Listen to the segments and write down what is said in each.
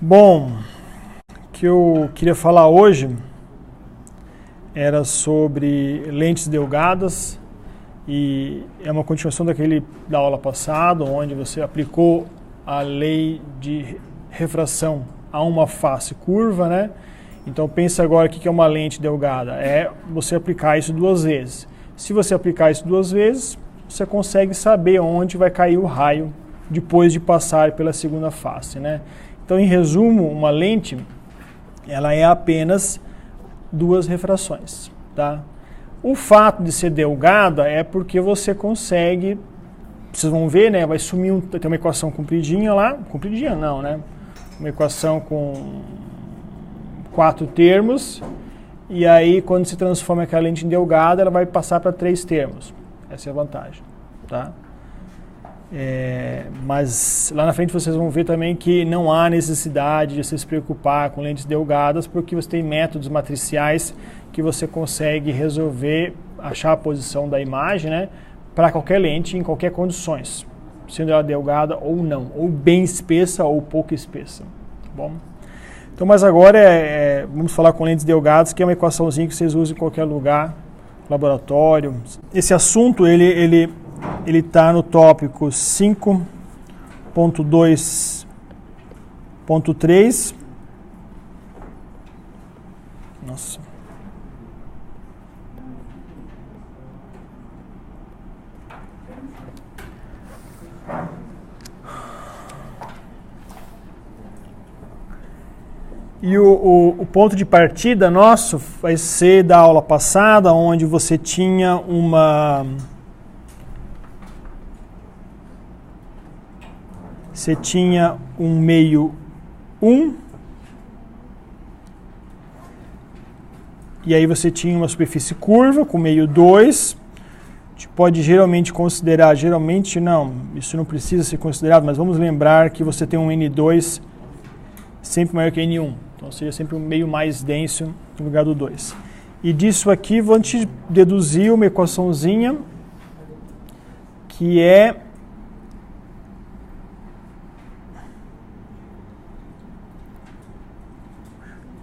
Bom, o que eu queria falar hoje era sobre lentes delgadas e é uma continuação da aula passada, onde você aplicou a lei de refração a uma face curva, né? Então pensa agora o que é uma lente delgada, é você aplicar isso duas vezes. Se você aplicar isso duas vezes, você consegue saber onde vai cair o raio depois de passar pela segunda face, né? Então, em resumo, uma lente, ela é apenas duas refrações, tá? O fato de ser delgada é porque você consegue, vocês vão ver, né? Vai sumir, tem uma equação compridinha lá, compridinha não, né? Uma equação com 4 termos, e aí quando se transforma aquela lente em delgada, ela vai passar para 3 termos. Essa é a vantagem, tá? Mas lá na frente vocês vão ver também que não há necessidade de você se preocupar com lentes delgadas, porque você tem métodos matriciais que você consegue resolver, achar a posição da imagem, né, para qualquer lente, em qualquer condições, sendo ela delgada ou não, ou bem espessa ou pouco espessa, tá bom? Então, mas agora vamos falar com lentes delgadas, que é uma equaçãozinha que vocês usam em qualquer lugar, laboratório. Esse assunto, ele está no tópico 5.2.3. Nossa. E o ponto de partida nosso vai ser da aula passada, onde você tinha um meio 1, e aí você tinha uma superfície curva com meio 2, a gente pode geralmente considerar, geralmente não, isso não precisa ser considerado, mas vamos lembrar que você tem um N2 sempre maior que N1, então seria sempre um meio mais denso no lugar do 2. E disso aqui, vou te deduzir uma equaçãozinha que é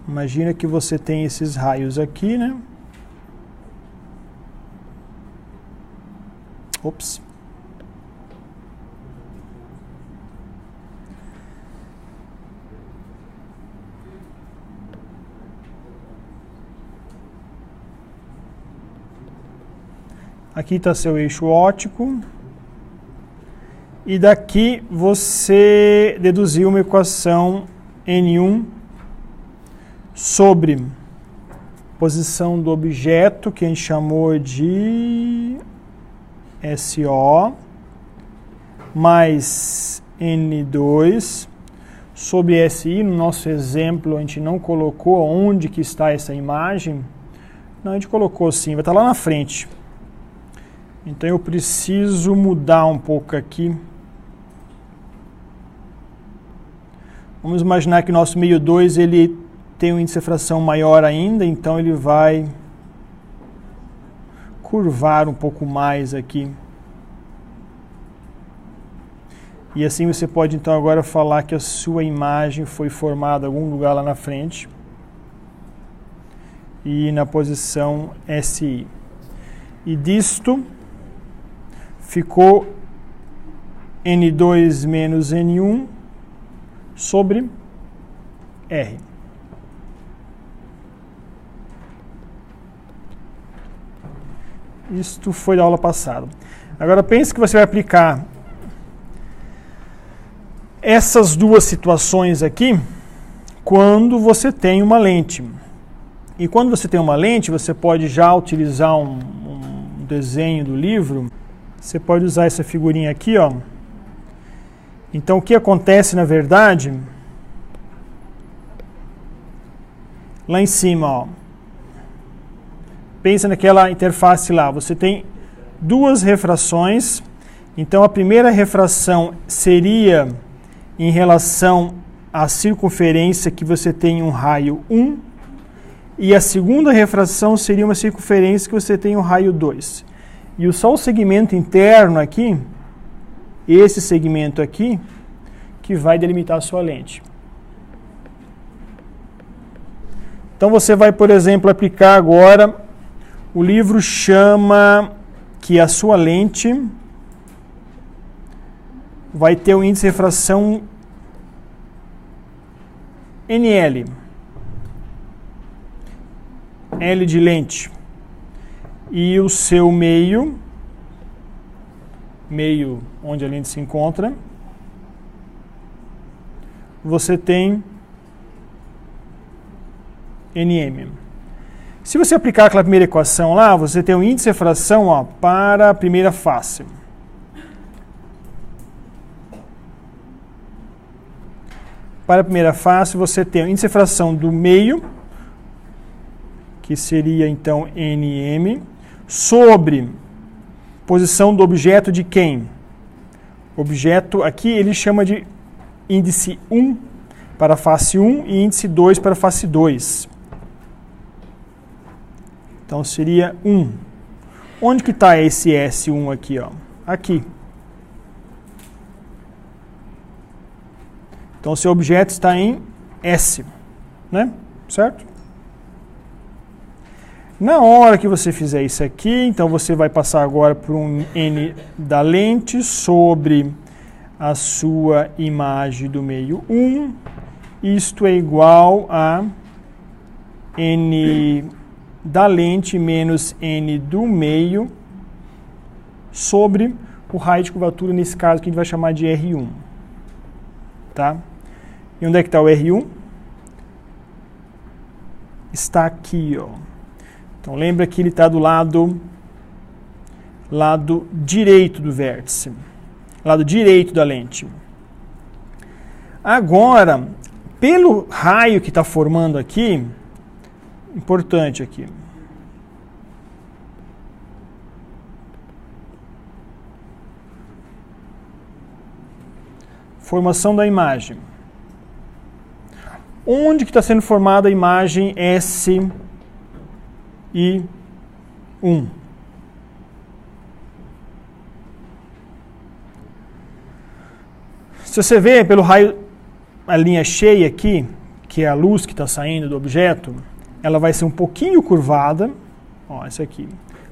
imagina que você tem esses raios aqui, né? Ops. Aqui está seu eixo óptico. E daqui você deduziu uma equação N1 sobre posição do objeto, que a gente chamou de SO, mais N2, sobre SI. No nosso exemplo, a gente não colocou onde que está essa imagem. Não, a gente colocou sim, vai estar lá na frente. Então eu preciso mudar um pouco aqui. Vamos imaginar que o nosso meio 2, ele tem um índice de refração maior ainda, então ele vai curvar um pouco mais aqui. E assim você pode então agora falar que a sua imagem foi formada em algum lugar lá na frente e na posição SI. E disto ficou N2 menos N1 sobre R. Isto foi da aula passada. Agora pense que você vai aplicar essas duas situações aqui quando você tem uma lente. E quando você tem uma lente, você pode já utilizar um desenho do livro. Você pode usar essa figurinha aqui, ó. Então o que acontece na verdade, lá em cima, ó. Pensa naquela interface lá, você tem duas refrações, então a primeira refração seria em relação à circunferência que você tem um raio 1, e a segunda refração seria uma circunferência que você tem um raio 2. E só o segmento interno aqui, esse segmento aqui, que vai delimitar a sua lente. Então você vai, por exemplo, aplicar agora, o livro chama que a sua lente vai ter um índice de refração NL. L de lente. E o seu meio onde a lente se encontra, você tem NM. Se você aplicar aquela primeira equação lá, você tem um índice de refração, ó, para a primeira face. Para a primeira face, você tem o índice de refração do meio, que seria então NM, sobre posição do objeto de quem? Objeto aqui ele chama de índice 1 para a face 1 e índice 2 para a face 2. Então seria 1. Onde que está esse S1 aqui? Ó? Aqui. Então seu objeto está em S, né? Certo? Na hora que você fizer isso aqui, então você vai passar agora por um N da lente sobre a sua imagem do meio 1. Isto é igual a N da lente menos N do meio sobre o raio de curvatura, nesse caso que a gente vai chamar de R1. Tá? E onde é que está o R1? Está aqui, ó. Então lembra que ele está do lado direito do vértice, lado direito da lente. Agora, pelo raio que está formando aqui, importante aqui, formação da imagem. Onde que está sendo formada a imagem S e 1? Se você vê pelo raio, a linha cheia aqui, que é a luz que está saindo do objeto, ela vai ser um pouquinho curvada. Ó, essa aqui.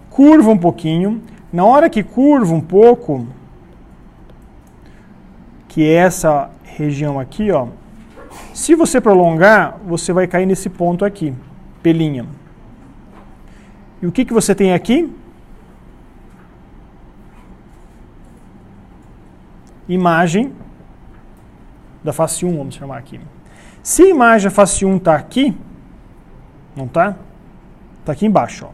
Curva um pouquinho. Na hora que curva um pouco, que é essa região aqui, ó, se você prolongar, você vai cair nesse ponto aqui, pelinha. E o que você tem aqui? Imagem da face 1, vamos chamar aqui. Se a imagem da face 1 está aqui, não está? Está aqui embaixo, ó.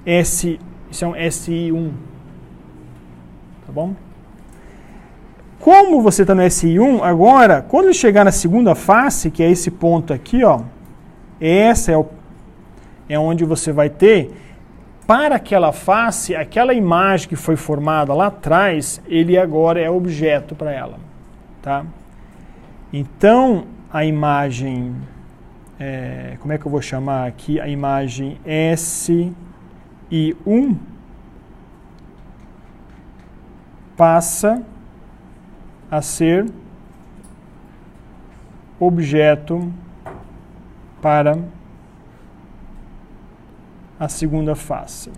Isso é um SI1. Tá bom? Como você está no SI1, agora, quando ele chegar na segunda face, que é esse ponto aqui, ó, essa é onde você vai ter, para aquela face, aquela imagem que foi formada lá atrás, ele agora é objeto para ela. Tá? Então, a imagem, como é que eu vou chamar aqui? A imagem SI1 passa a ser objeto para a segunda face.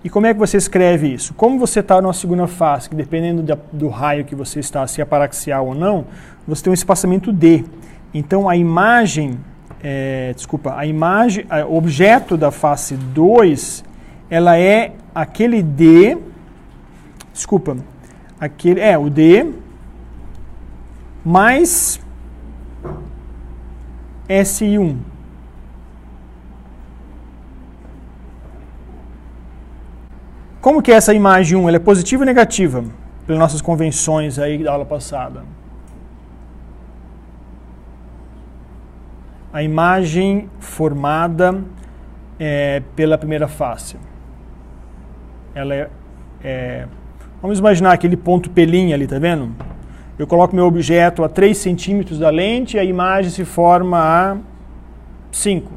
E como é que você escreve isso? Como você está numa segunda face, que dependendo do raio que você está, se é paraxial ou não, você tem um espaçamento D. Então a imagem, o objeto da face 2, ela é aquele D, o D mais SI1. Como que é essa imagem 1? Ela é positiva ou negativa? Pelas nossas convenções aí da aula passada. A imagem formada pela primeira face. Ela vamos imaginar aquele ponto pelinha ali, tá vendo? Eu coloco meu objeto a 3 centímetros da lente e a imagem se forma a 5.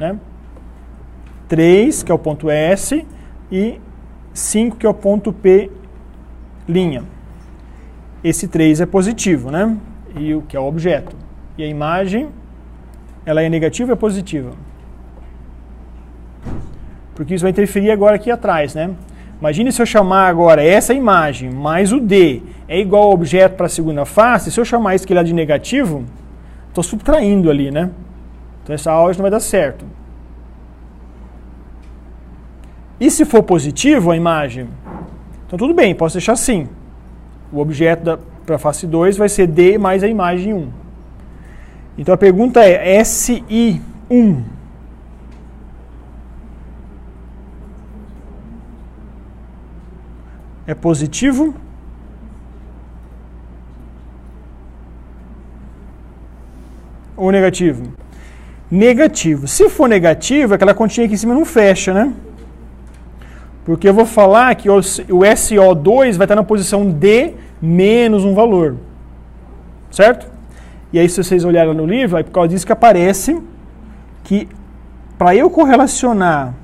Né? 3, que é o ponto S, e 5, que é o ponto P'. Esse 3 é positivo, né? E o que é o objeto. E a imagem Ela é negativa ou é positiva? Porque isso vai interferir agora aqui atrás, né? Imagine se eu chamar agora essa imagem mais o D é igual ao objeto para a segunda face, se eu chamar isso aqui lá de negativo, estou subtraindo ali, né? Então essa álgebra não vai dar certo. E se for positivo a imagem? Então tudo bem, posso deixar assim. O objeto para a face 2 vai ser D mais a imagem 1. Então a pergunta é SI1. É positivo? Ou negativo? Negativo. Se for negativo, aquela continha aqui em cima não fecha, né? Porque eu vou falar que o SO2 vai estar na posição D menos um valor. Certo? E aí, se vocês olharem no livro, é por causa disso que aparece que para eu correlacionar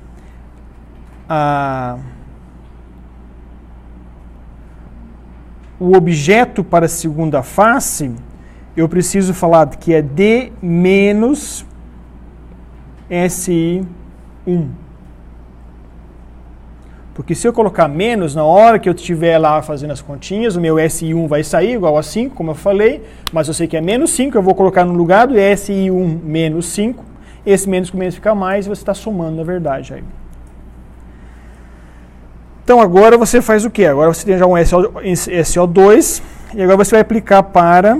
o objeto para a segunda face, eu preciso falar que é D menos SI1. Porque se eu colocar menos, na hora que eu estiver lá fazendo as continhas, o meu SI1 vai sair igual a 5, como eu falei, mas eu sei que é menos 5, eu vou colocar no lugar do SI1 menos 5, esse menos com menos fica mais, e você está somando, na verdade. Aí. Então agora você faz o quê? Agora você tem já um SO2, e agora você vai aplicar para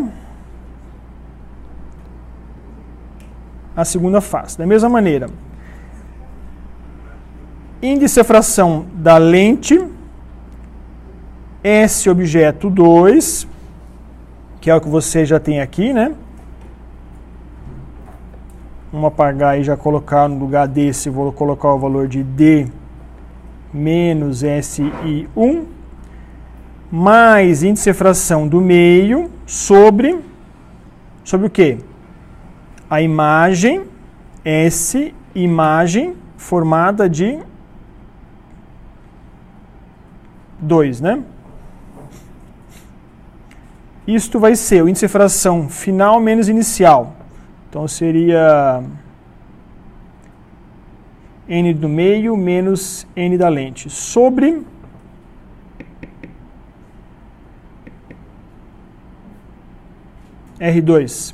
a segunda face. Da mesma maneira, índice de fração da lente, S objeto 2, que é o que você já tem aqui, né? Vamos apagar e já colocar no lugar desse, vou colocar o valor de D menos SI1, mais índice de fração do meio sobre o quê? A imagem, S, imagem formada de 2, né? Isto vai ser o índice de fração final menos inicial. Então seria N do meio menos N da lente. Sobre R2.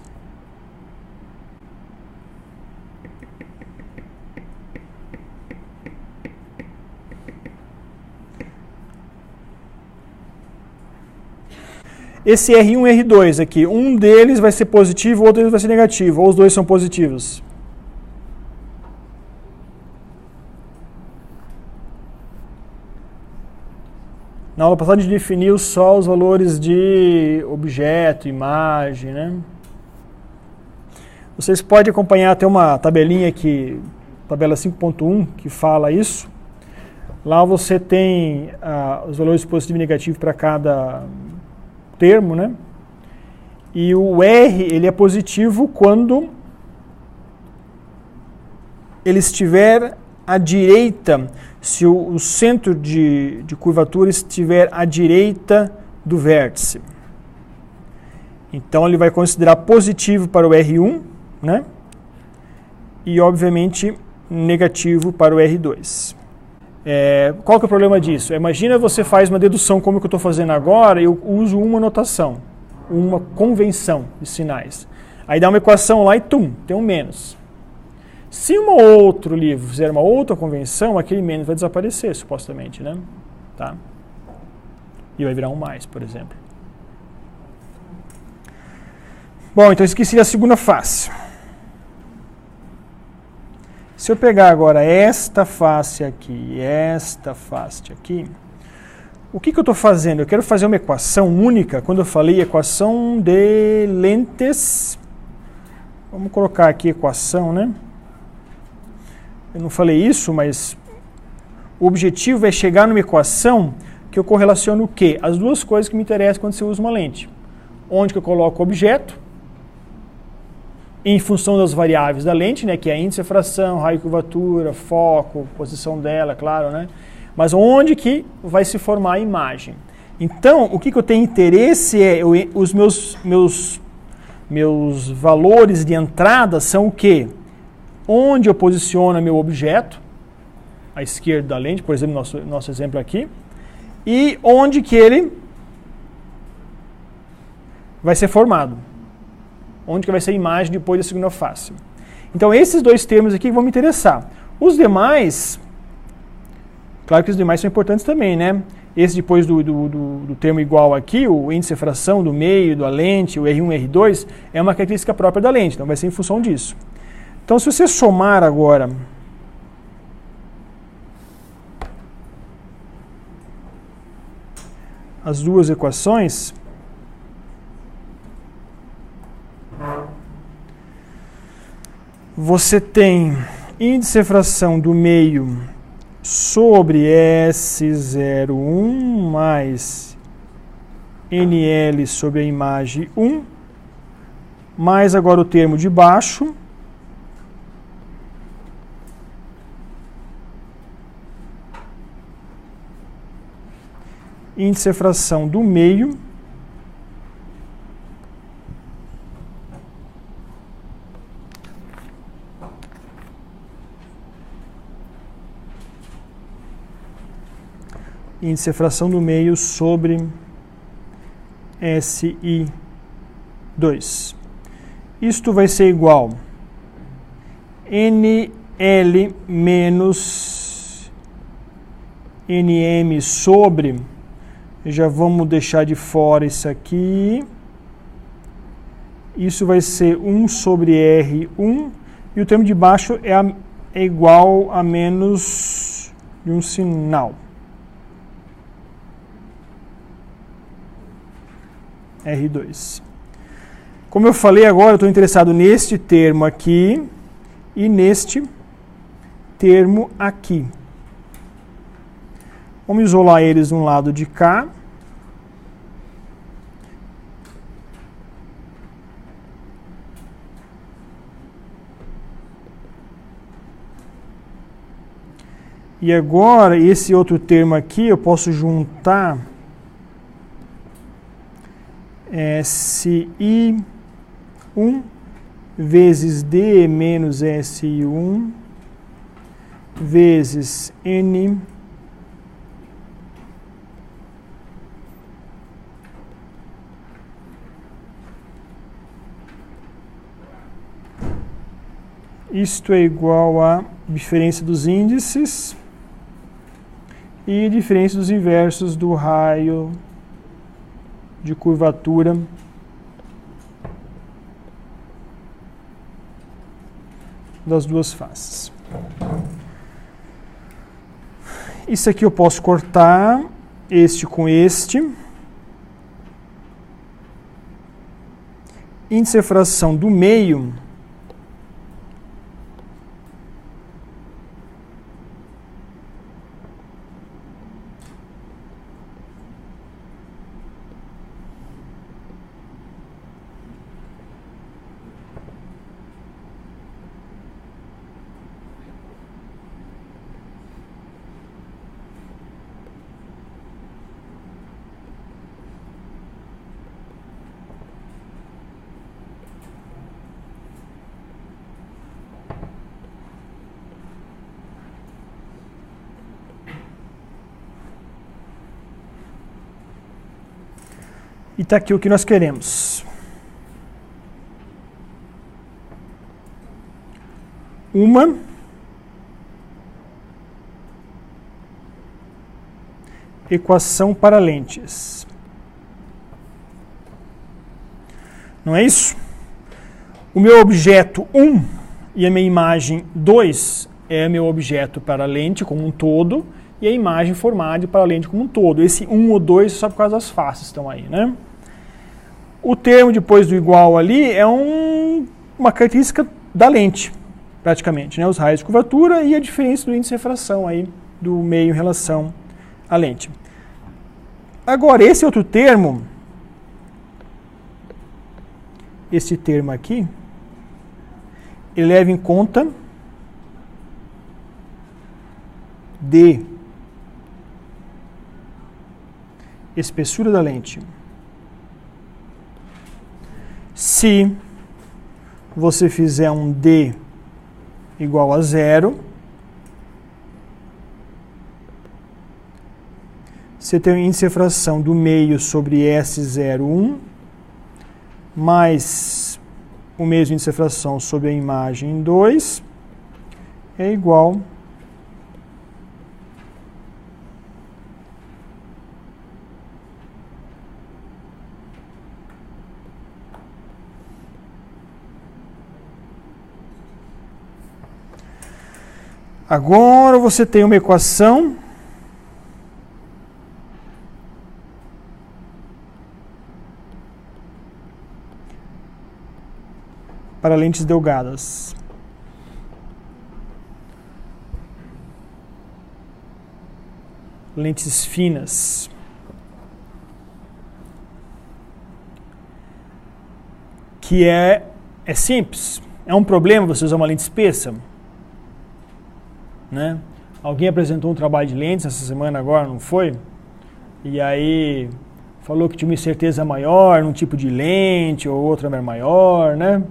Esse R1 e R2 aqui, um deles vai ser positivo, o outro deles vai ser negativo, ou os dois são positivos? Na aula passada a gente definiu só os valores de objeto, imagem, né? Vocês podem acompanhar até uma tabelinha aqui, tabela 5.1, que fala isso. Lá você tem os valores positivo e negativo para cada termo, né? E o R, ele é positivo quando ele estiver à direita, se o centro de curvatura estiver à direita do vértice. Então ele vai considerar positivo para o R1, né? E obviamente negativo para o R2. Qual que é o problema disso? Imagina você faz uma dedução como que eu estou fazendo agora, eu uso uma notação, uma convenção de sinais. Aí dá uma equação lá e tem um menos. Se um outro livro fizer uma outra convenção, aquele menos vai desaparecer, supostamente, né? Tá? E vai virar um mais, por exemplo. Bom, então esqueci a segunda face. Se eu pegar agora esta face aqui e esta face aqui, o que eu estou fazendo? Eu quero fazer uma equação única. Quando eu falei equação de lentes, vamos colocar aqui equação, né? Eu não falei isso, mas o objetivo é chegar numa equação que eu correlaciono o quê? As duas coisas que me interessam quando você usa uma lente. Onde que eu coloco o objeto, em função das variáveis da lente, né, que é índice de fração, raio de curvatura, foco, posição dela, claro, né? Mas onde que vai se formar a imagem. Então, o que eu tenho interesse é os meus Meus valores de entrada são o quê? Onde eu posiciono meu objeto, à esquerda da lente, por exemplo, nosso exemplo aqui, e onde que ele vai ser formado. Onde que vai ser a imagem depois da segunda face. Então, esses dois termos aqui vão me interessar. Os demais, claro que os demais são importantes também, né? Esse depois do termo igual aqui, o índice de fração do meio, da lente, o R1 e R2, é uma característica própria da lente, então vai ser em função disso. Então, se você somar agora as duas equações, você tem índice de fração do meio sobre S01 mais NL sobre a imagem 1, mais agora o termo de baixo, índice de fração do meio índice de fração do meio sobre SI2. Isto vai ser igual NL menos NM sobre, já vamos deixar de fora isso aqui, isso vai ser 1 sobre R1, e o termo de baixo é igual a menos de um sinal. R2. Como eu falei agora, eu estou interessado neste termo aqui e neste termo aqui. Vamos isolar eles de um lado de cá. E agora, esse outro termo aqui, eu posso juntar SI1 vezes D menos SI1 vezes N isto é igual a diferença dos índices e diferença dos inversos do raio de curvatura das duas faces. Isso aqui eu posso cortar este com este. Índice de fração do meio e está aqui o que nós queremos. Uma equação para lentes. Não é isso? O meu objeto 1 e a minha imagem 2 é meu objeto para a lente como um todo e a imagem formada para a lente como um todo. Esse 1 ou 2 é só por causa das faces que estão aí, né? O termo depois do igual ali é uma característica da lente, praticamente, né? Os raios de curvatura e a diferença do índice de refração aí do meio em relação à lente. Agora, esse outro termo, esse termo aqui, ele leva em conta D, espessura da lente. Se você fizer um D igual a 0, você tem o índice de refração do meio sobre S01, mais o mesmo índice de refração sobre a imagem 2, é igual Agora você tem uma equação para lentes delgadas. Lentes finas. Que é simples. É um problema você usar uma lente espessa? Né? Alguém apresentou um trabalho de lentes essa semana agora, não foi? E aí falou que tinha uma incerteza maior num tipo de lente ou outra era maior, né?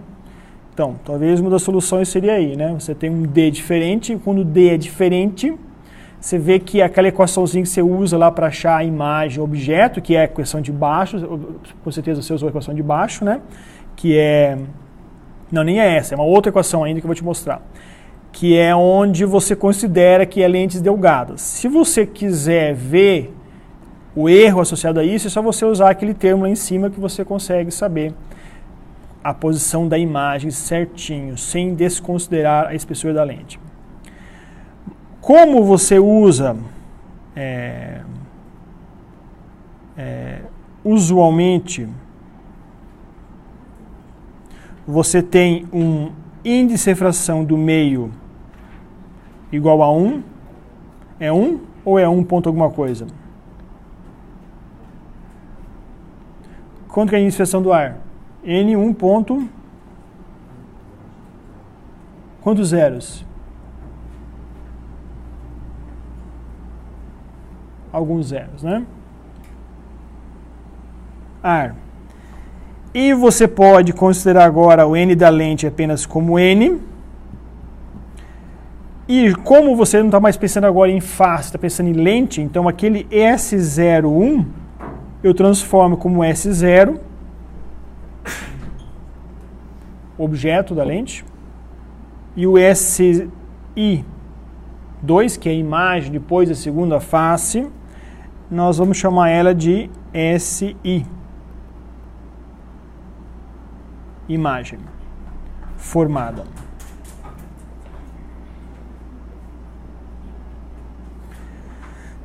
Então, talvez uma das soluções seria aí, né? Você tem um D diferente, e quando o D é diferente, você vê que aquela equaçãozinha que você usa lá para achar a imagem, o objeto, que é a equação de baixo, com certeza você usou a equação de baixo, né? Que é... Não, nem é essa, é uma outra equação ainda que eu vou te mostrar. Que é onde você considera que é lentes delgadas. Se você quiser ver o erro associado a isso, é só você usar aquele termo lá em cima que você consegue saber a posição da imagem certinho, sem desconsiderar a espessura da lente. Como você usa usualmente, você tem um índice de refração do meio igual a 1, é 1 ou é 1 ponto alguma coisa? Quanto que é a índice de refração do ar? N1 ponto... Quantos zeros? Alguns zeros, né? Ar. E você pode considerar agora o N da lente apenas como N. E como você não está mais pensando agora em face, está pensando em lente, então aquele S01 eu transformo como S0, objeto da lente, e o SI2, que é a imagem depois da segunda face, nós vamos chamar ela de SI. Imagem formada.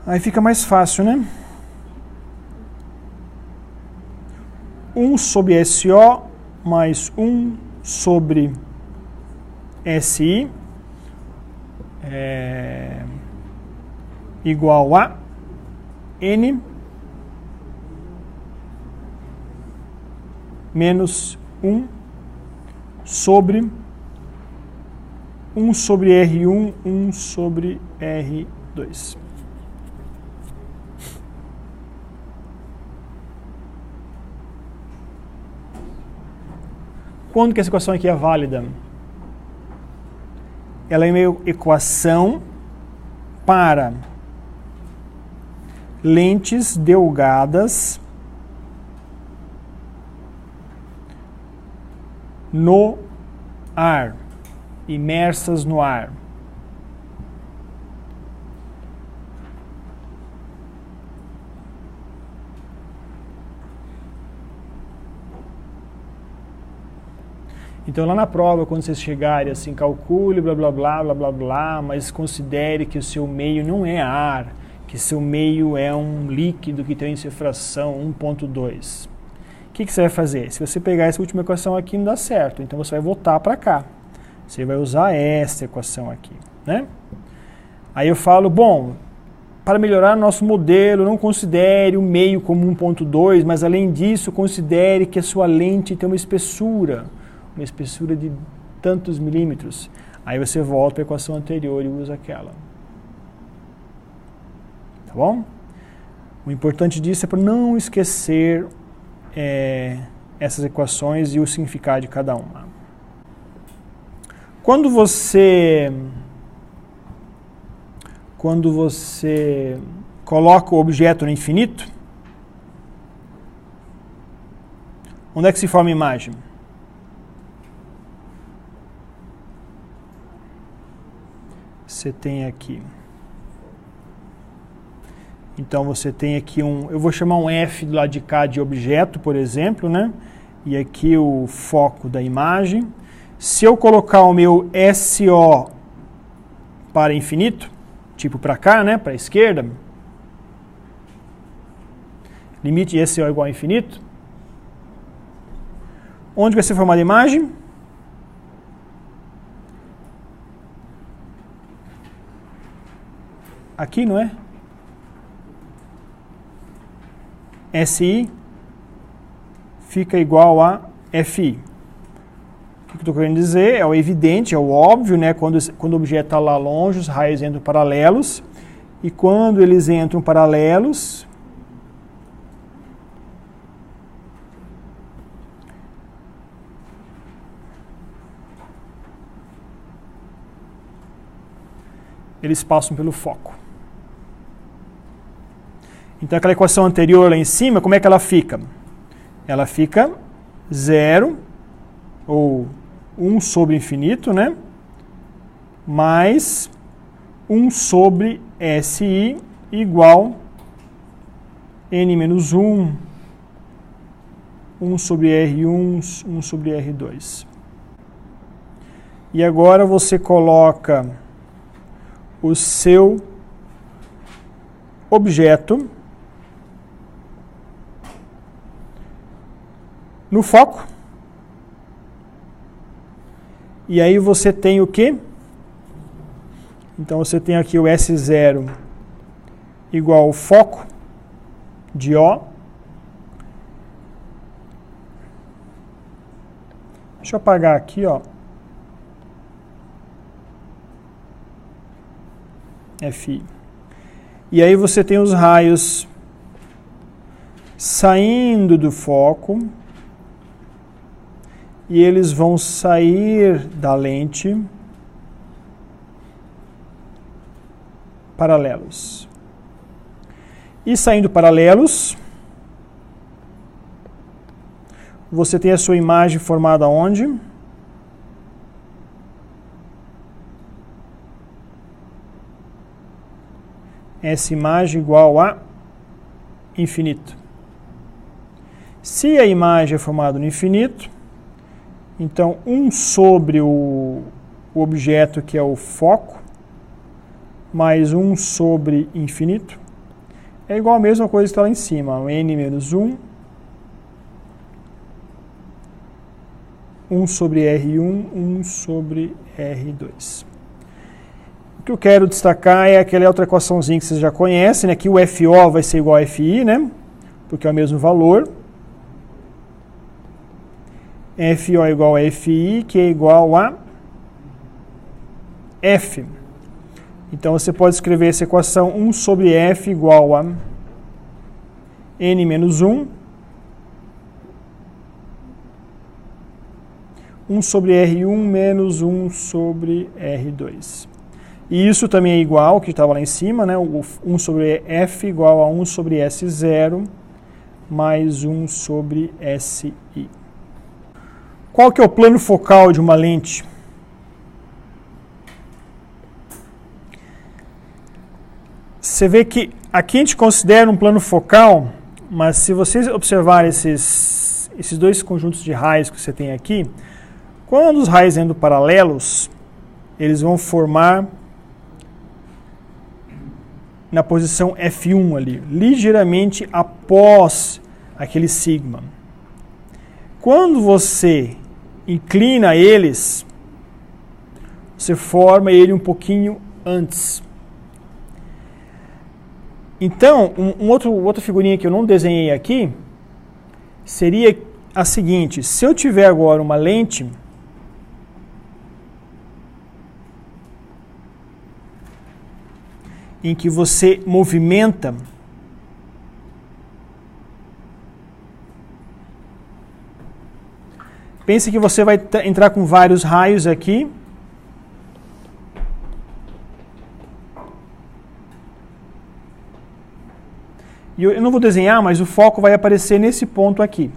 Aí fica mais fácil, né? 1 sobre SO mais 1 sobre SI igual a N menos 1 sobre R1, 1 sobre R2. Quando que essa equação aqui é válida? Ela é uma equação para lentes delgadas no ar, imersas no ar. Então lá na prova, quando vocês chegarem assim, calcule, blá blá blá, blá blá blá, mas considere que o seu meio não é ar, que seu meio é um líquido que tem índice de refração 1.2. O que você vai fazer? Se você pegar essa última equação aqui, não dá certo. Então você vai voltar para cá. Você vai usar essa equação aqui, né? Aí eu falo, bom, para melhorar nosso modelo, não considere o meio como 1.2, mas além disso, considere que a sua lente tem uma espessura de tantos milímetros. Aí você volta para a equação anterior e usa aquela. Tá bom? O importante disso é para não esquecer essas equações e o significado de cada uma. Quando você coloca o objeto no infinito, onde é que se forma a imagem? Você tem aqui. Então você tem aqui eu vou chamar um F do lado de cá de objeto, por exemplo, né? E aqui o foco da imagem. Se eu colocar o meu SO para infinito, tipo para cá, né? Para a esquerda, limite de SO igual a infinito, onde vai ser formada a imagem? Aqui, não é? SI fica igual a FI. O que eu estou querendo dizer? É o evidente, é o óbvio, né? Quando o objeto está lá longe, os raios entram paralelos. E quando eles entram paralelos, eles passam pelo foco. Então aquela equação anterior lá em cima, como é que ela fica? Ela fica 0, ou 1 sobre infinito, né? Mais 1 sobre SI igual N menos 1, 1 sobre R1, 1 sobre R2. E agora você coloca o seu objeto no foco. E aí você tem o quê? Então você tem aqui o S0 igual ao foco de O. Deixa eu apagar aqui, ó. FI. E aí você tem os raios saindo do foco e eles vão sair da lente paralelos. E saindo paralelos, você tem a sua imagem formada onde? Essa imagem igual a infinito. Se a imagem é formada no infinito, então 1 sobre o objeto que é o foco, mais 1 sobre infinito, é igual a mesma coisa que está lá em cima, n menos 1, 1 sobre R1, 1 sobre R2. O que eu quero destacar é aquela outra equaçãozinha que vocês já conhecem, né? Que o FO vai ser igual a FI, né? Porque é o mesmo valor. FO é igual a FI, que é igual a F. Então você pode escrever essa equação 1 sobre F igual a N menos 1, 1 sobre R1 menos 1 sobre R2. E isso também é igual ao que estava lá em cima, né? O 1 sobre F igual a 1 sobre S0 mais 1 sobre SI. Qual que é o plano focal de uma lente? Você vê que aqui a gente considera um plano focal, mas se vocês observarem esses dois conjuntos de raios que você tem aqui, quando os raios entram paralelos, eles vão formar na posição F1 ali, ligeiramente após aquele sigma. Quando você inclina eles, você forma ele um pouquinho antes. Então, outra figurinha que eu não desenhei aqui seria a seguinte: se eu tiver agora uma lente em que você movimenta Pense que você vai entrar com vários raios aqui. E eu não vou desenhar, mas o foco vai aparecer nesse ponto aqui.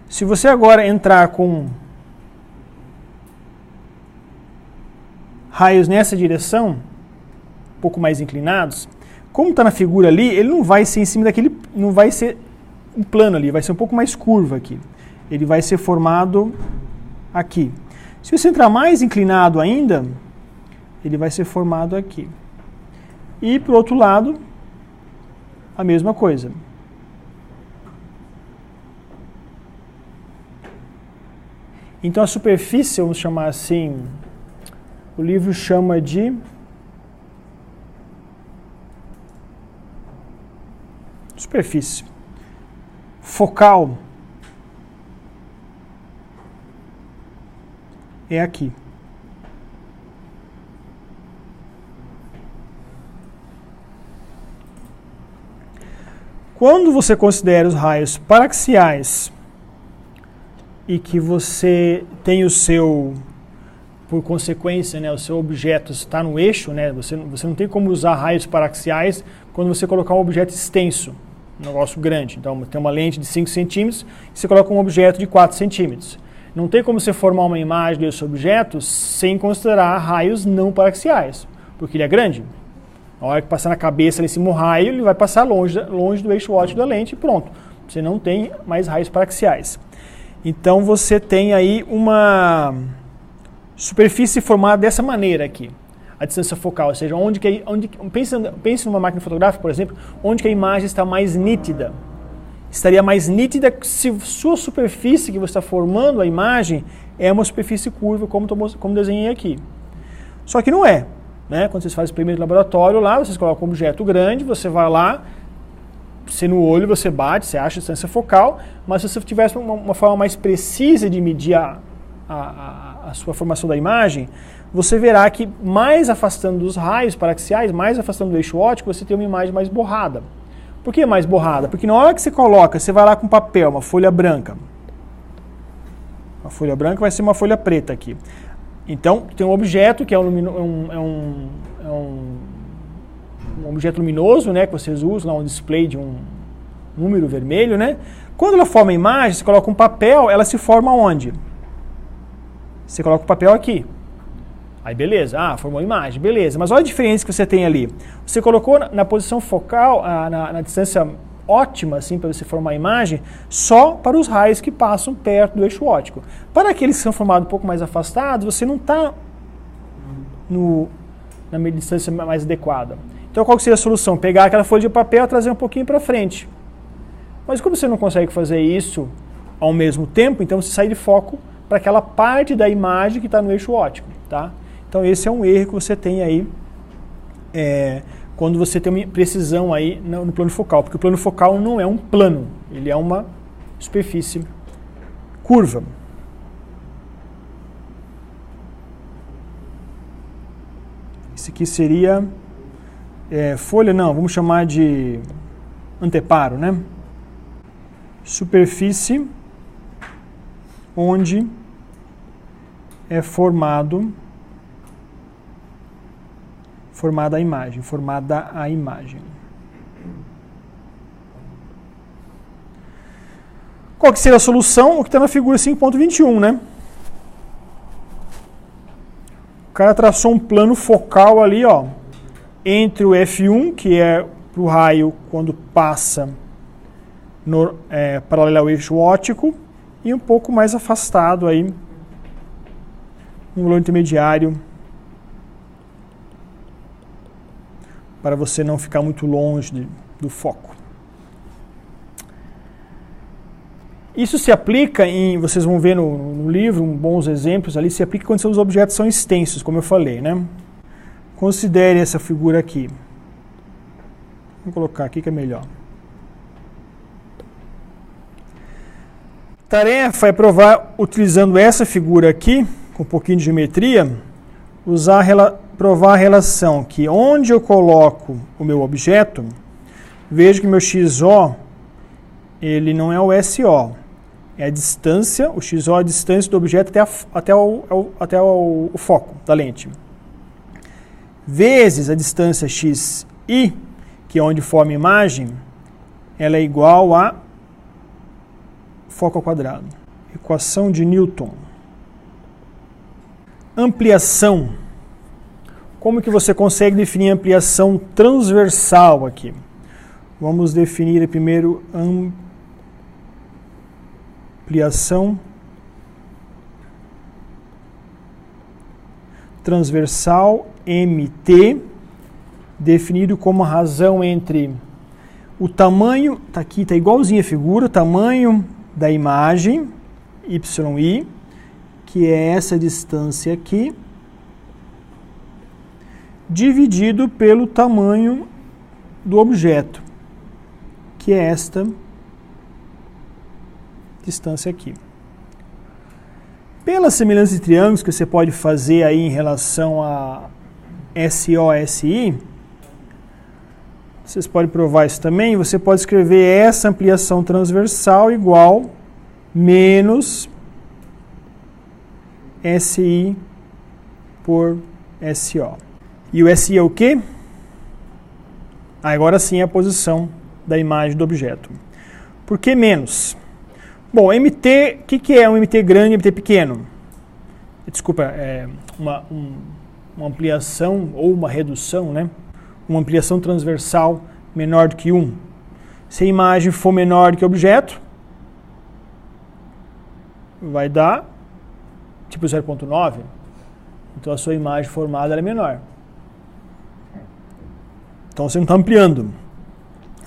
Se você agora entrar com raios nessa direção, um pouco mais inclinados, como está na figura ali, ele não vai ser em cima daquele, não vai ser um plano ali, vai ser um pouco mais curvo aqui. Ele vai ser formado aqui. Se você entrar mais inclinado ainda, ele vai ser formado aqui. E para o outro lado, a mesma coisa. Então a superfície, vamos chamar assim, o livro chama de superfície focal é aqui. Quando você considera os raios paraxiais e que você tem o seu, por consequência, né, o seu objeto está no eixo, né, você não tem como usar raios paraxiais quando você colocar um objeto extenso, um negócio grande. Então, tem uma lente de 5 centímetros e você coloca um objeto de 4 centímetros. Não tem como você formar uma imagem desse objeto sem considerar raios não paraxiais, porque ele é grande. Na hora que passar na cabeça ali em cima do raio, ele vai passar longe do eixo óptico da lente e pronto. Você não tem mais raios paraxiais. Então você tem aí uma superfície formada dessa maneira aqui, a distância focal, ou seja, pense numa máquina fotográfica, por exemplo, onde que a imagem está mais nítida. Estaria mais nítida se sua superfície que você está formando a imagem é uma superfície curva, como desenhei aqui. Só que não é. Né? Quando vocês fazem o primeiro laboratório lá, vocês colocam um objeto grande, você vai lá, você no olho você bate, você acha a distância focal, mas se você tivesse uma forma mais precisa de medir a sua formação da imagem, você verá que mais afastando dos raios paraxiais, mais afastando do eixo óptico, você tem uma imagem mais borrada. Por que mais borrada? Porque na hora que você coloca, você vai lá com papel, uma folha branca. Uma folha branca vai ser uma folha preta aqui. Então, tem um objeto que é um objeto luminoso, né, que vocês usam lá, um display de um número vermelho, né? Quando ela forma a imagem, você coloca um papel, ela se forma onde? Você coloca o papel aqui. Aí beleza, formou a imagem, beleza. Mas olha a diferença que você tem ali. Você colocou na posição focal, na distância ótima, assim, para você formar a imagem, só para os raios que passam perto do eixo óptico. Para aqueles que são formados um pouco mais afastados, você não está na distância mais adequada. Então qual que seria a solução? Pegar aquela folha de papel e trazer um pouquinho para frente. Mas como você não consegue fazer isso ao mesmo tempo, então você sai de foco para aquela parte da imagem que está no eixo óptico. Tá? Então esse é um erro que você tem aí quando você tem uma precisão aí no plano focal, porque o plano focal não é um plano, ele é uma superfície curva. Esse aqui seria folha, não, vamos chamar de anteparo, né? Superfície onde é formada a imagem. Qual que seria a solução? O que está na figura 5.21, né? O cara traçou um plano focal ali, ó, entre o F1, que é para o raio quando passa paralelo ao eixo óptico, e um pouco mais afastado aí, um valor intermediário, para você não ficar muito longe do foco. Isso se aplica vocês vão ver no livro, bons exemplos ali, se aplica quando os objetos são extensos, como eu falei, né? Considere essa figura aqui. Vou colocar aqui que é melhor. Tarefa é provar, utilizando essa figura aqui, com um pouquinho de geometria, provar a relação que onde eu coloco o meu objeto, vejo que meu XO, ele não é o SO, é a distância, o XO é a distância do objeto até o foco da lente, vezes a distância xi, que é onde forma a imagem, ela é igual a foco ao quadrado. Equação de Newton. Ampliação. Como que você consegue definir ampliação transversal aqui? Vamos definir primeiro ampliação transversal, MT, definido como a razão entre o tamanho, tá aqui, tá igualzinho a figura, o tamanho da imagem, YI, que é essa distância aqui, dividido pelo tamanho do objeto, que é esta distância aqui. Pela semelhança de triângulos que você pode fazer aí em relação a SO, SI, vocês podem provar isso também, você pode escrever essa ampliação transversal igual menos SI por SO. E o SI é o quê? Agora sim é a posição da imagem do objeto. Por que menos? Bom, MT, o que é um MT grande e MT pequeno? Desculpa, é uma ampliação ou uma redução, né? Uma ampliação transversal menor do que 1. Se a imagem for menor do que o objeto, vai dar tipo 0,9. Então a sua imagem formada é menor. Então você não está ampliando.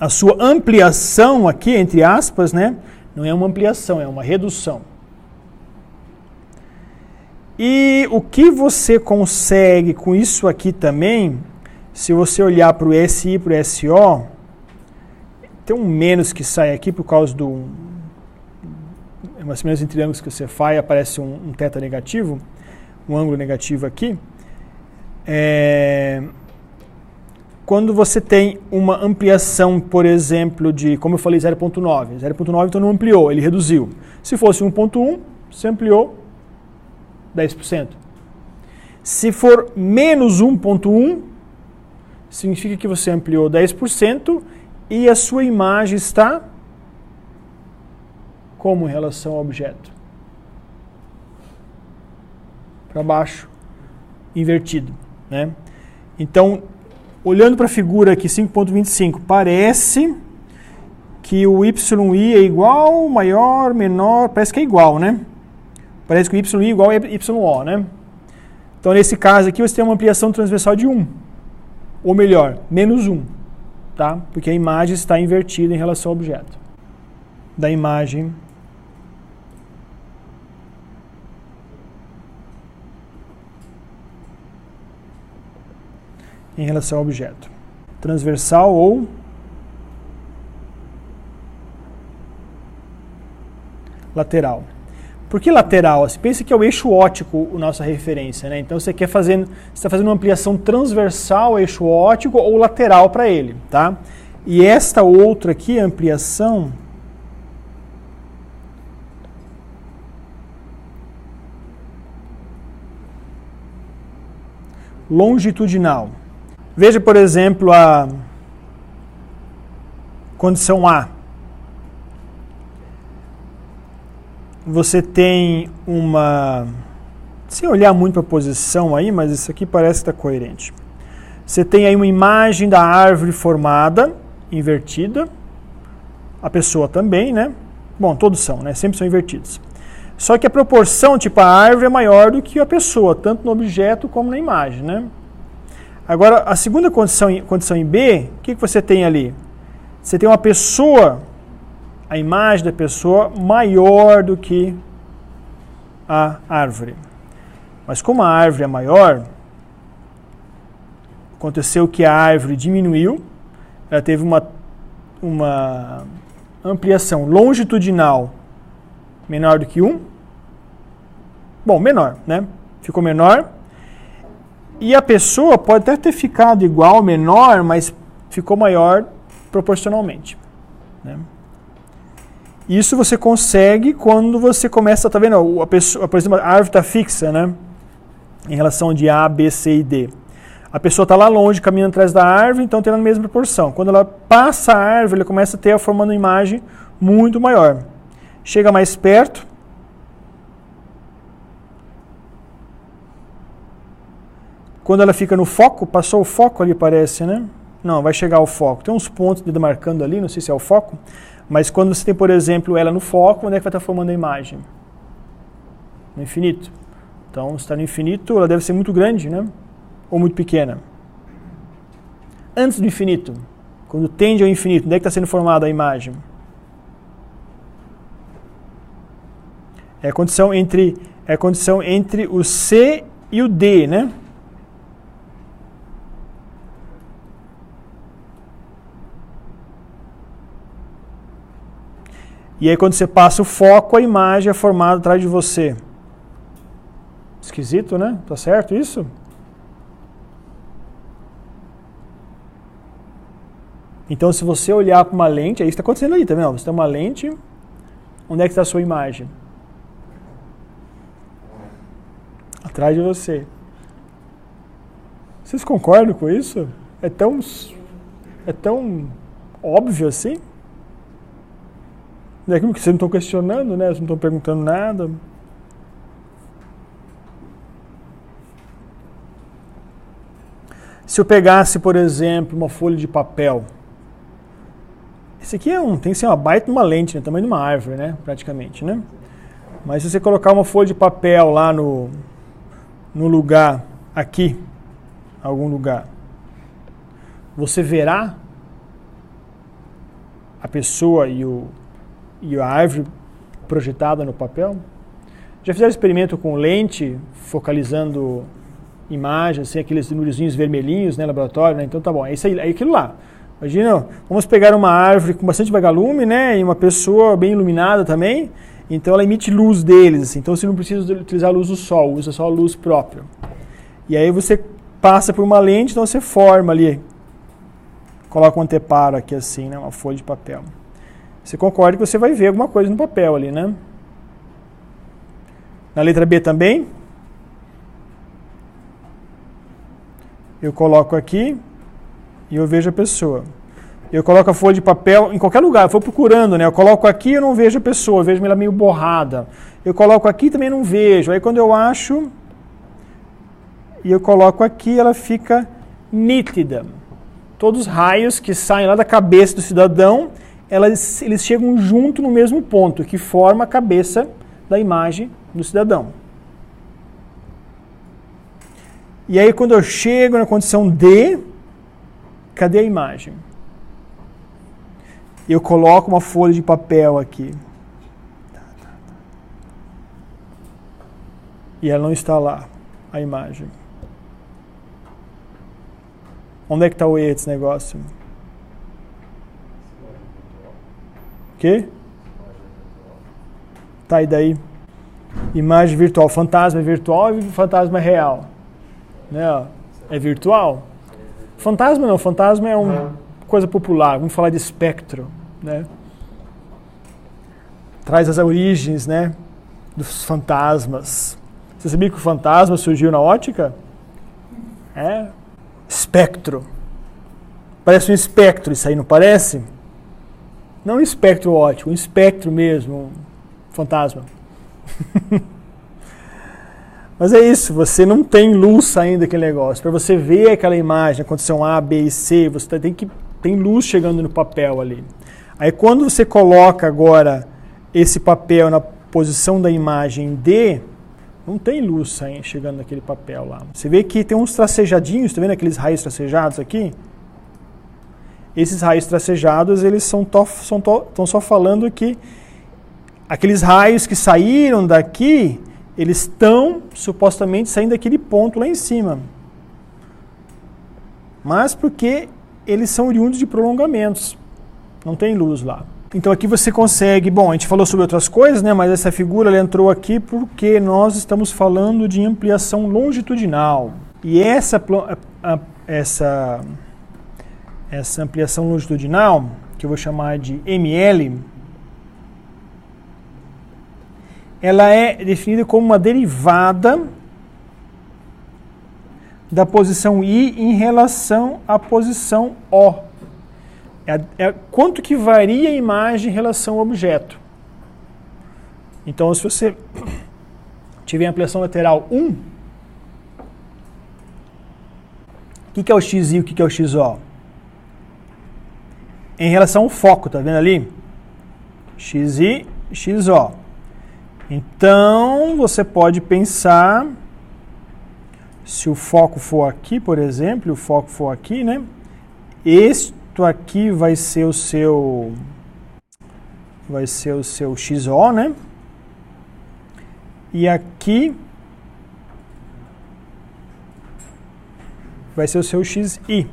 A sua ampliação aqui, entre aspas, né? Não é uma ampliação, é uma redução. E o que você consegue com isso aqui também, se você olhar para o SI e para o SO, tem um menos que sai aqui por causa do... Uma semelhança em triângulos que você faz, aparece um θ negativo, um ângulo negativo aqui. Quando você tem uma ampliação, por exemplo, de, como eu falei, 0,9. 0,9 então não ampliou, ele reduziu. Se fosse 1,1, você ampliou 10%. Se for menos 1,1, significa que você ampliou 10% e a sua imagem está como em relação ao objeto? Para baixo, invertido, né? Então, olhando para a figura aqui, 5.25, parece que o YI é igual, maior, menor, parece que é igual, né? Parece que o YI é igual a YO, né? Então, nesse caso aqui, você tem uma ampliação transversal de 1, ou melhor, menos 1, tá? Porque a imagem está invertida em relação ao objeto. Da imagem em relação ao objeto. Transversal ou lateral. Por que lateral? Você pensa que é o eixo óptico a nossa referência, né? Então você está fazendo uma ampliação transversal ao eixo óptico ou lateral para ele, tá? E esta outra aqui, ampliação longitudinal. Veja, por exemplo, a condição A. Você tem uma... Sem olhar muito para a posição aí, mas isso aqui parece que está coerente. Você tem aí uma imagem da árvore formada, invertida. A pessoa também, né? Bom, todos são, né? Sempre são invertidos. Só que a proporção, tipo, a árvore é maior do que a pessoa, tanto no objeto como na imagem, né? Agora, a segunda condição em B, o que você tem ali? Você tem uma pessoa, a imagem da pessoa maior do que a árvore. Mas como a árvore é maior, aconteceu que a árvore diminuiu, ela teve uma ampliação longitudinal menor do que 1. Bom, menor, né? Ficou menor. E a pessoa pode até ter ficado igual, menor, mas ficou maior proporcionalmente, né? Isso você consegue quando você começa, tá vendo? Por exemplo, a árvore está fixa, né? Em relação de A, B, C e D. A pessoa está lá longe, caminhando atrás da árvore, então tem a mesma proporção. Quando ela passa a árvore, ela começa a ter formando uma imagem muito maior. Chega mais perto. Quando ela fica no foco, passou o foco ali, parece, né? Não, vai chegar ao foco. Tem uns pontos demarcando ali, não sei se é o foco. Mas quando você tem, por exemplo, ela no foco, onde é que vai estar formando a imagem? No infinito. Então, se está no infinito, ela deve ser muito grande, né? Ou muito pequena. Antes do infinito, quando tende ao infinito, onde é que está sendo formada a imagem? É a condição entre o C e o D, né? E aí quando você passa o foco, a imagem é formada atrás de você. Esquisito, né? Tá certo isso? Então se você olhar para uma lente, é isso que está acontecendo aí, tá vendo? Você tem uma lente, onde é que está a sua imagem? Atrás de você. Vocês concordam com isso? É tão óbvio assim? É aquilo que vocês não estão questionando, né? Vocês não estão perguntando nada. Se eu pegasse, por exemplo, uma folha de papel. Esse aqui tem que ser uma baita de uma lente, né? Tamanho de uma árvore, né? Praticamente, né? Mas se você colocar uma folha de papel lá no lugar, aqui, algum lugar, você verá a pessoa e a árvore projetada no papel? Já fizeram experimento com lente, focalizando imagens, assim, aqueles númerozinhos vermelhinhos, né, no laboratório, né? Então tá bom, é isso aí, é aquilo lá. Imagina, vamos pegar uma árvore com bastante vagalume, né, e uma pessoa bem iluminada também, então ela emite luz deles, assim, então você não precisa utilizar a luz do sol, usa só a luz própria. E aí você passa por uma lente, então você forma ali, coloca um anteparo aqui assim, né, uma folha de papel. Você concorda que você vai ver alguma coisa no papel ali, né? Na letra B também. Eu coloco aqui e eu vejo a pessoa. Eu coloco a folha de papel em qualquer lugar, eu vou procurando, né? Eu coloco aqui e eu não vejo a pessoa, eu vejo ela meio borrada. Eu coloco aqui e também não vejo. Aí quando eu acho e eu coloco aqui, ela fica nítida. Todos os raios que saem lá da cabeça do cidadão, eles chegam junto no mesmo ponto, que forma a cabeça da imagem do cidadão. E aí quando eu chego na condição D, cadê a imagem? Eu coloco uma folha de papel aqui. E ela não está lá, a imagem. Onde é que está o E desse negócio? O quê? Tá, e daí? Imagem virtual. Fantasma é virtual e fantasma é real. Né? É virtual? Fantasma não. Fantasma é uma coisa popular. Vamos falar de espectro. Né? Traz as origens, né, dos fantasmas. Você sabia que o fantasma surgiu na ótica? É. Espectro. Parece um espectro isso aí, não parece? Não um espectro óptico, um espectro mesmo, um fantasma. Mas é isso, você não tem luz saindo daquele negócio. Para você ver aquela imagem, a condição A, B e C, você tem luz chegando no papel ali. Aí quando você coloca agora esse papel na posição da imagem D, não tem luz chegando naquele papel lá. Você vê que tem uns tracejadinhos, tá vendo aqueles raios tracejados aqui? Esses raios tracejados, eles estão só falando que aqueles raios que saíram daqui, eles estão supostamente saindo daquele ponto lá em cima. Mas porque eles são oriundos de prolongamentos. Não tem luz lá. Então aqui você consegue... Bom, a gente falou sobre outras coisas, né? Mas essa figura ela entrou aqui porque nós estamos falando de ampliação longitudinal. E essa ampliação longitudinal, que eu vou chamar de ML, ela é definida como uma derivada da posição I em relação à posição O. Quanto que varia a imagem em relação ao objeto. Então, se você tiver ampliação lateral 1, o que é o XI e o que é o XO? Em relação ao foco, tá vendo ali? XI, XO. Então, você pode pensar, se o foco for aqui, por exemplo, o foco for aqui, né? Isto aqui vai ser o seu XO, né? E aqui vai ser o seu XI.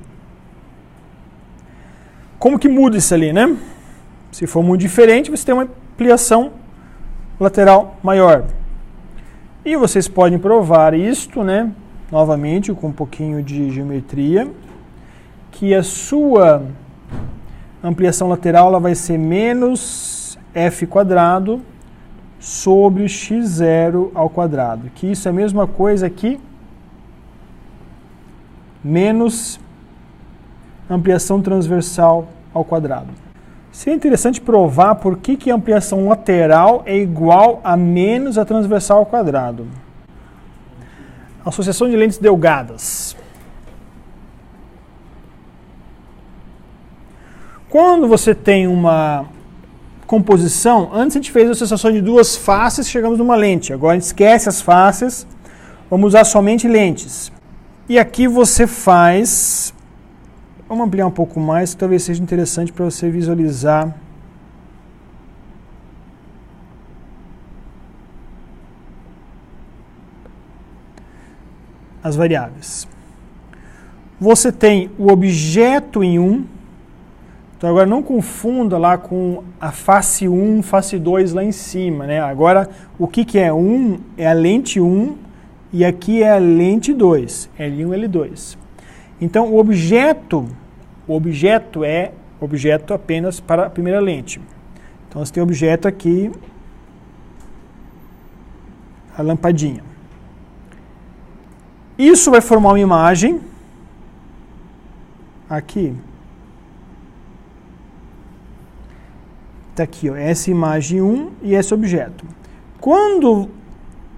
Como que muda isso ali, né? Se for muito diferente, você tem uma ampliação lateral maior. E vocês podem provar isto, né? Novamente, com um pouquinho de geometria, que a sua ampliação lateral ela vai ser menos f quadrado sobre x0 ao quadrado. Que isso é a mesma coisa que menos ampliação transversal ao quadrado. Seria interessante provar por que a ampliação lateral é igual a menos a transversal ao quadrado. Associação de lentes delgadas. Quando você tem uma composição, antes a gente fez a associação de duas faces, chegamos numa lente. Agora a gente esquece as faces, vamos usar somente lentes. E aqui você faz, vamos ampliar um pouco mais, que talvez seja interessante para você visualizar as variáveis. Você tem o objeto em 1, então agora não confunda lá com a face 1, face 2 lá em cima, né? Agora, o que é 1 é a lente 1 e aqui é a lente 2, L1 L2. Então, o objeto é objeto apenas para a primeira lente. Então, você tem o objeto aqui, a lampadinha. Isso vai formar uma imagem aqui. Está aqui, ó, essa imagem 1 e esse objeto. Quando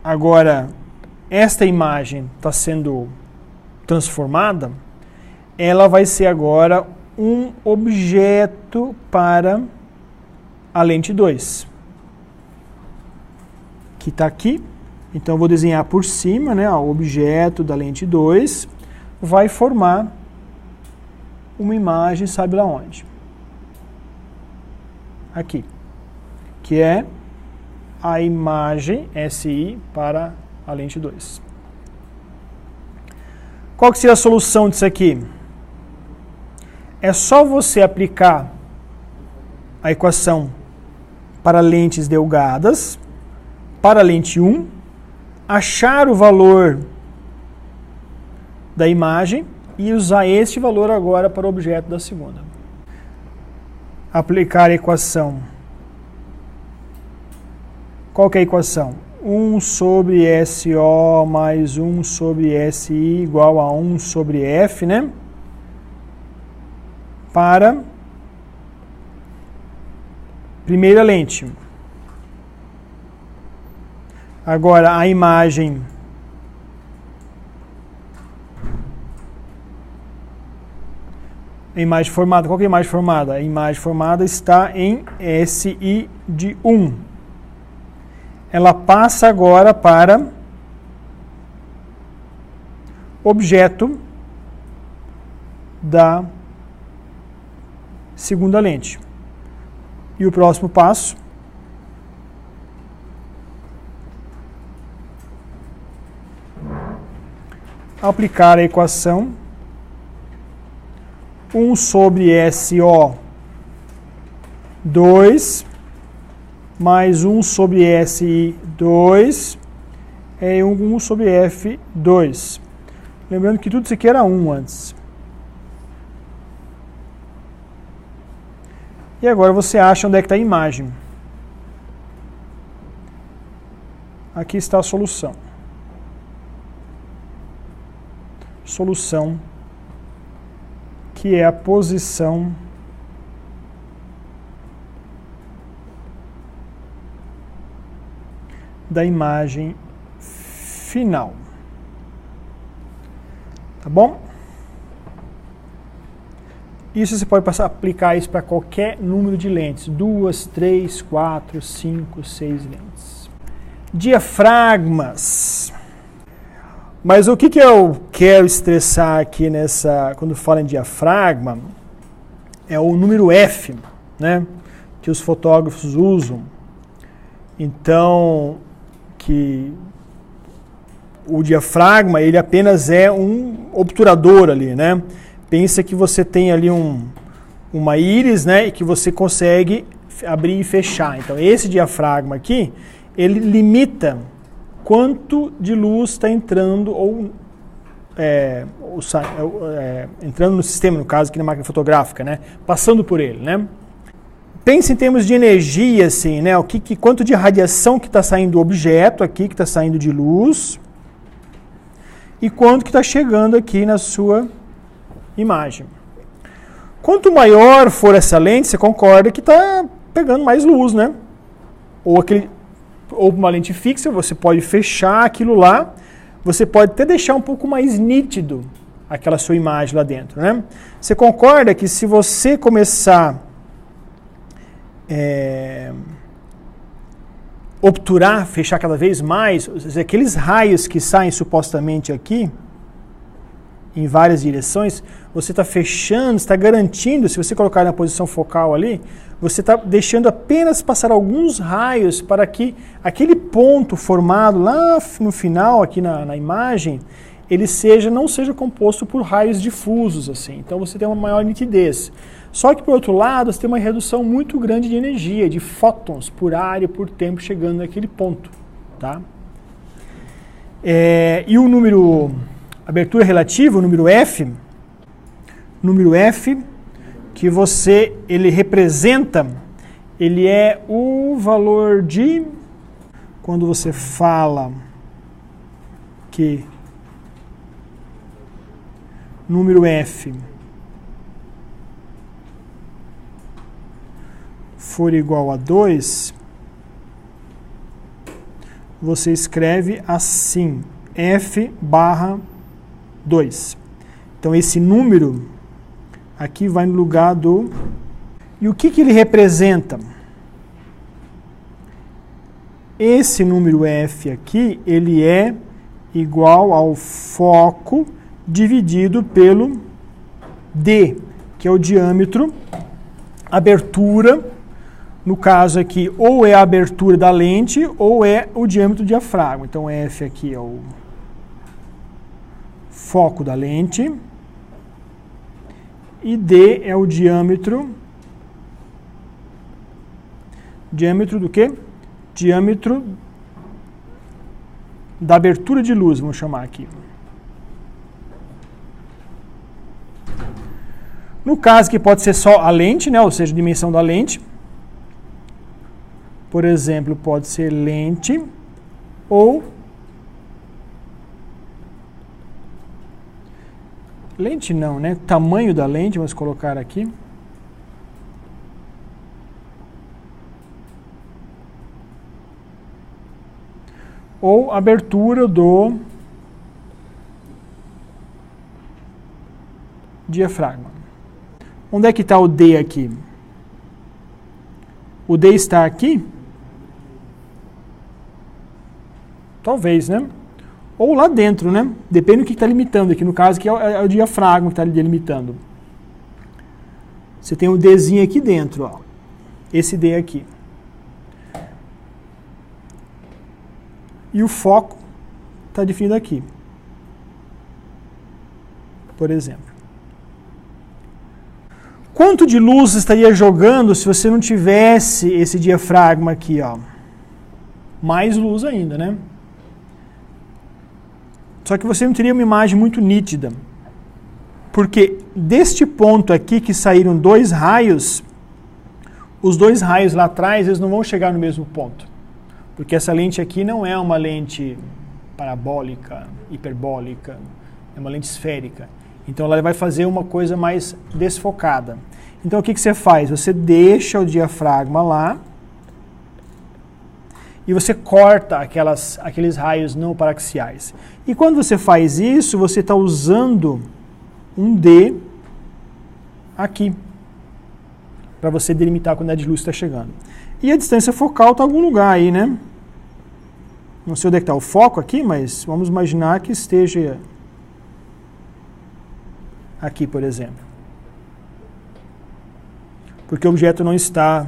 agora esta imagem está sendo transformada, ela vai ser agora um objeto para a lente 2, que está aqui. Então, eu vou desenhar por cima, né, o objeto da lente 2 vai formar uma imagem, sabe lá onde? Aqui, que é a imagem SI para a lente 2. Qual que seria a solução disso aqui? É só você aplicar a equação para lentes delgadas, para a lente 1, achar o valor da imagem e usar este valor agora para o objeto da segunda. Aplicar a equação. Qual que é a equação? 1 sobre SO mais 1 sobre SI igual a 1 sobre F, né? Para primeira lente. Agora, a imagem formada. Qual que é a imagem formada? A imagem formada está em SI de 1. Ela passa agora para objeto da segunda lente. E o próximo passo aplicar a equação 1 sobre SO 2 mais 1 sobre SI 2 é 1 sobre F 2. Lembrando que tudo isso aqui era 1 antes. E agora você acha onde é que está a imagem. Aqui está a solução. Solução, que é a posição da imagem final. Tá bom? Isso você pode aplicar isso para qualquer número de lentes. 2, 3, 4, 5, 6 lentes. Diafragmas. Mas o que eu quero estressar aqui quando falo em diafragma é o número F, né, que os fotógrafos usam. Então, que o diafragma, ele apenas é um obturador ali, né? Pensa que você tem ali uma íris, né, e que você consegue abrir e fechar. Então, esse diafragma aqui, ele limita quanto de luz está entrando entrando no sistema, no caso aqui na máquina fotográfica, né, passando por ele, né? Pense em termos de energia, assim, né? Quanto de radiação que está saindo do objeto aqui, que está saindo de luz, e quanto que está chegando aqui na sua imagem. Quanto maior for essa lente, você concorda que está pegando mais luz, né? Ou uma lente fixa, você pode fechar aquilo lá, você pode até deixar um pouco mais nítido aquela sua imagem lá dentro, né? Você concorda que se você começar obturar, fechar cada vez mais, aqueles raios que saem supostamente aqui, em várias direções, você está fechando, está garantindo, se você colocar na posição focal ali, você está deixando apenas passar alguns raios para que aquele ponto formado lá no final, aqui na imagem, ele não seja composto por raios difusos, assim. Então você tem uma maior nitidez. Só que, por outro lado, você tem uma redução muito grande de energia, de fótons por área, por tempo, chegando naquele ponto. Tá? E o número, abertura relativa, o número F, que ele representa, ele é o valor de, quando você fala que número F for igual a 2, você escreve assim, F barra 2. Então esse número aqui vai no lugar do... E o que ele representa? Esse número F aqui, ele é igual ao foco dividido pelo D, que é o diâmetro, abertura, no caso aqui, ou é a abertura da lente, ou é o diâmetro do diafragma. Então, F aqui é o foco da lente, e D é o diâmetro do quê? Diâmetro da abertura de luz, vamos chamar aqui. No caso que pode ser só a lente, né, ou seja, a dimensão da lente. Por exemplo, pode ser lente ou lente não, né? Tamanho da lente, vamos colocar aqui. Ou abertura do diafragma. Onde é que está o D aqui? O D está aqui? Talvez, né? Ou lá dentro, né? Depende do que está limitando aqui. No caso, que é o diafragma que está delimitando. Você tem o Dzinho aqui dentro, ó. Esse D aqui. E o foco está definido aqui. Por exemplo. Quanto de luz estaria jogando se você não tivesse esse diafragma aqui, ó? Mais luz ainda, né? Só que você não teria uma imagem muito nítida. Porque deste ponto aqui que saíram dois raios, os dois raios lá atrás, eles não vão chegar no mesmo ponto. Porque essa lente aqui não é uma lente parabólica, hiperbólica, é uma lente esférica. Então ela vai fazer uma coisa mais desfocada. Então o que você faz? Você deixa o diafragma lá e você corta aqueles raios não paraxiais. E quando você faz isso, você está usando um D aqui, para você delimitar a quantidade de luz que está chegando. E a distância focal está em algum lugar aí, né? Não sei onde é que está o foco aqui, mas vamos imaginar que esteja aqui, por exemplo. Porque o objeto não está...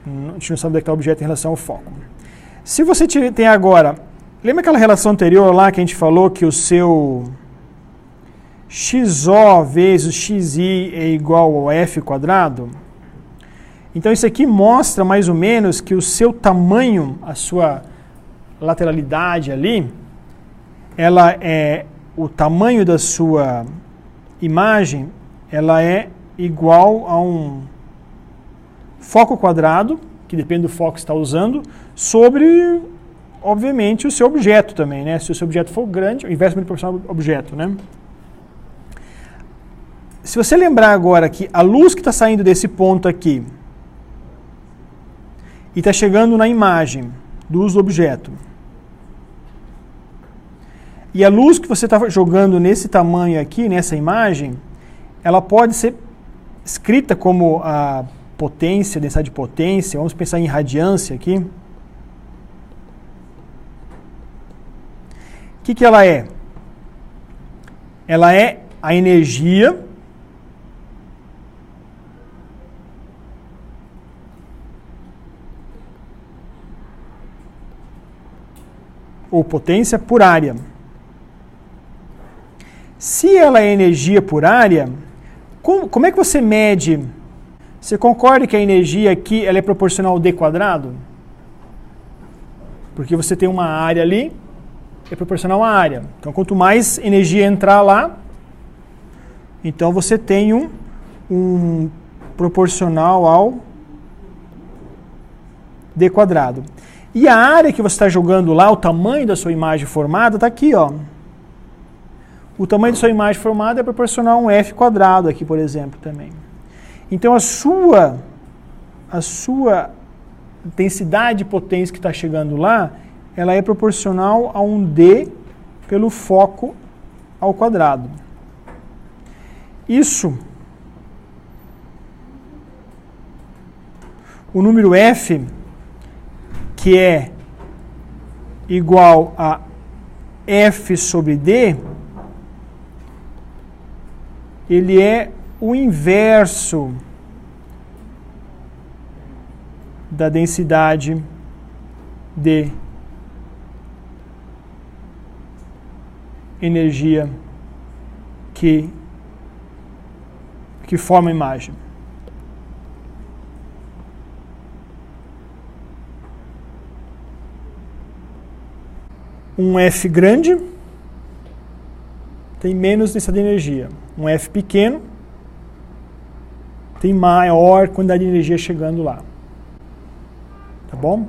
A gente não sabe onde é que está o objeto em relação ao foco. Se você tem agora... Lembra aquela relação anterior lá que a gente falou que o seu XO vezes XI é igual ao F quadrado? Então isso aqui mostra mais ou menos que o seu tamanho, a sua lateralidade ali, ela é o tamanho da sua imagem, ela é igual a um foco quadrado, que depende do foco que você está usando, sobre, obviamente, o seu objeto também, né? Se o seu objeto for grande, o inverso proporcional ao objeto, né? Se você lembrar agora que a luz que está saindo desse ponto aqui e está chegando na imagem do uso do objeto, e a luz que você está jogando nesse tamanho aqui, nessa imagem, ela pode ser escrita como a potência, densidade de potência, vamos pensar em radiância aqui. O que ela é? Ela é a energia ou potência por área. Se ela é energia por área, como é que você mede? Você concorda que a energia aqui ela é proporcional ao D quadrado? Porque você tem uma área ali, é proporcional à área. Então, quanto mais energia entrar lá, então você tem um proporcional ao D quadrado. E a área que você está jogando lá, o tamanho da sua imagem formada, está aqui, ó. O tamanho da sua imagem formada é proporcional a um F quadrado aqui, por exemplo, também. Então a sua densidade de potência que está chegando lá, ela é proporcional a um D pelo foco ao quadrado. Isso, o número F, que é igual a F sobre D, ele é o inverso da densidade de energia que forma a imagem. Um F grande tem menos densidade de energia. Um F pequeno tem maior quantidade de energia chegando lá. Tá bom?